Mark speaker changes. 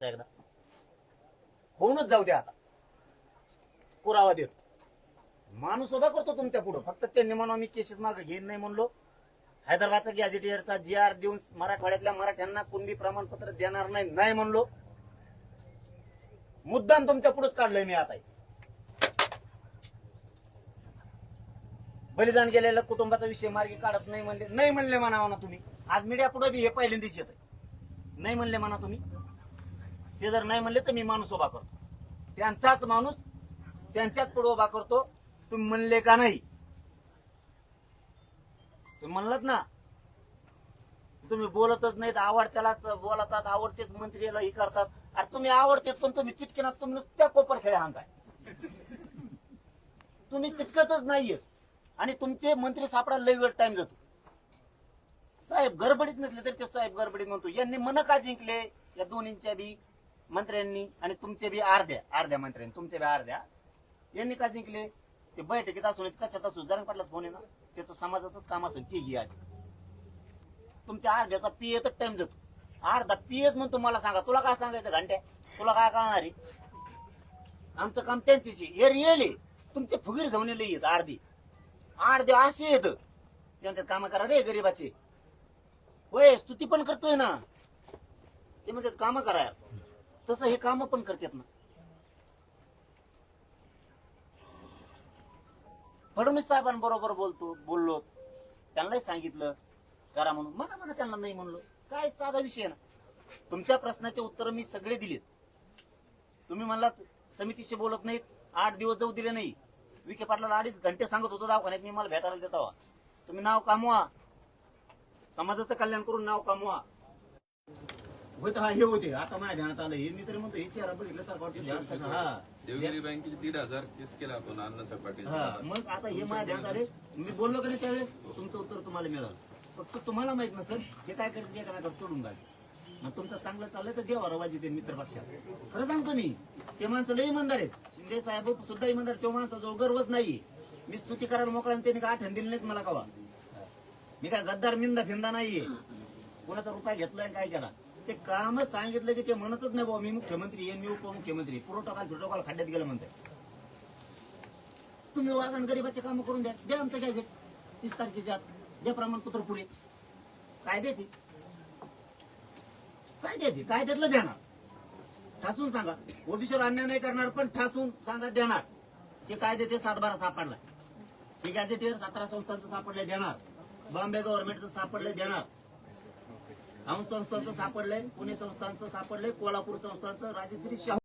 Speaker 1: एकदा होऊनच जाऊ द्या. आता पुरावा देतो. माणूस उभा करतो तुमच्या पुढं. फक्त त्यांनी म्हणून मी केसेस मागे घेईन नाही म्हणलो. हैदराबादचा गॅझेटियरचा GR देऊन मराठवाड्यातल्या मराठ्यांना कुणबी प्रमाणपत्र देणार नाही म्हणलो. मुद्दाम तुमच्या पुढेच काढलंय मी. आता बलिदान गेलेल्या कुटुंबाचा विषय मार्गी काढत नाही म्हणले म्हणावं ना तुम्ही. आज मीडिया पुढे बी हे पहिल्यांदाच येत नाही म्हणले म्हणा तुम्ही. ते जर नाही म्हणले तर मी माणूस उभा करतो. त्यांचाच माणूस त्यांच्याच पुढे उभा करतो. तुम्ही म्हणले का नाही? तुम्ही म्हणलात ना. तुम्ही बोलतच नाहीत. आवडत्यालाच बोलतात. आवडतेच मंत्रीला हे करतात. अरे तुम्ही आवडतेच पण तुम्ही चिटकेनात तुम्ही नुसत्या कोपर खेळ हाणताय. तुम्ही चिटकतच नाहीये. आणि तुमचे मंत्री सापडायला लई वेळ टाइम जातो. साहेब गडबडीत नसले तरी ते साहेब गडबडीत म्हणतो. यांनी मन का जिंकले या दोन्हींच्या बी मंत्र्यांनी आणि तुमचे बी अर्ध्या मंत्र्यांनी तुमचे बी अर्ध्या. यांनी का जिंकले? ते बैठकीत असून कशात असू जरा पडला फोन आहे ना. त्याचं समाजाचंच काम असेल ती घ्या. तुमच्या अर्ध्याचा पीए तर टाइम जातो. अर्धा पीएच म्हणून तुम्हाला सांगा. तुला काय सांगायचं घंट्या? तुला काय कळणार आहे? आमचं काम त्यांच्याशी हे रिअल आहे. तुमचे फुगीर जाऊन येत अर्धे असे येत त्यांच्यात काम करा रे गरीबाचे. होय स्तुती पण करतोय ना. ते म्हणतात काम करा. तसं हे काम पण करतात ना. फडणवीस साहेबांबरोबर बोललो. त्यांनाही सांगितलं करा म्हणून. मला त्यांना नाही म्हणलो. काय साधा विषय ना. तुमच्या प्रश्नाचे उत्तर मी सगळे दिलेत. तुम्ही म्हणला समितीशी बोलत नाहीत. 8 दिवस जाऊ दिले नाही. विखे पाटलाला 2.5 घंटे सांगत होतो दवाखान्यात मी मला भेटायला देता. तुम्ही नाव कामवा. समाजाचं कल्याण करून नाव कामवा. होत हा हे होते. आता माझ्या ध्यानात आलं हे. मी तरी म्हणतो हे चेहरा बघितलं तर
Speaker 2: देवगिरी बँकेचे 1,500 केस केला आपण अण्णासाहेब पाटील.
Speaker 1: मग आता हे माझ्या ध्यानात आले. मी बोललो का नाही त्यावेळेस तुमचं उत्तर तुम्हाला मिळालं. फक्त तुम्हाला माहित नसेल हे काय करते एकामेकावर चढून जाते. मग तुमचं चांगलं चाललंय तर देवा रवाजी ते मित्र पक्षात. खरं सांगतो मी. ते माणसं लई इमानदार आहेत. शिंदे साहेब सुद्धा इमानदार. तो माणसाजवळ गर्वच नाही. मी स्तुती करायला मोकळा त्यांनी काय आठवण दिली नाहीत मला कवा. मी काय गद्दार मिंदा फिंदा नाहीये. कोणाचा रुपया घेतलाय काय केला. ते कामच सांगितलं की ते म्हणतच नाही बाबा मी मुख्यमंत्री आहे मी उपमुख्यमंत्री. प्रोटोकॉल खड्ड्यात गेलं म्हणताय. तुम्ही वागण गरीबाचे काम करून द्या आमचं गॅझेट 30 तारखेच्या आत द्या प्रमाणपत्र पुरे. काय देते काय त्यातलं देणार. ठासून सांगा. ओबीसीवर अन्याय नाही करणार पण ठासून सांगा देणार. हे काय देते 7/12 सापडलाय. हे गॅझेटियर 17 संस्थांचं सापडलंय देणार. बॉम्बे गव्हर्नमेंटचं सापडलंय देणार. औंध संस्थांचं सापडलंय. पुणे संस्थांचं सापडलंय. कोल्हापूर संस्थांचं राजश्री शाहू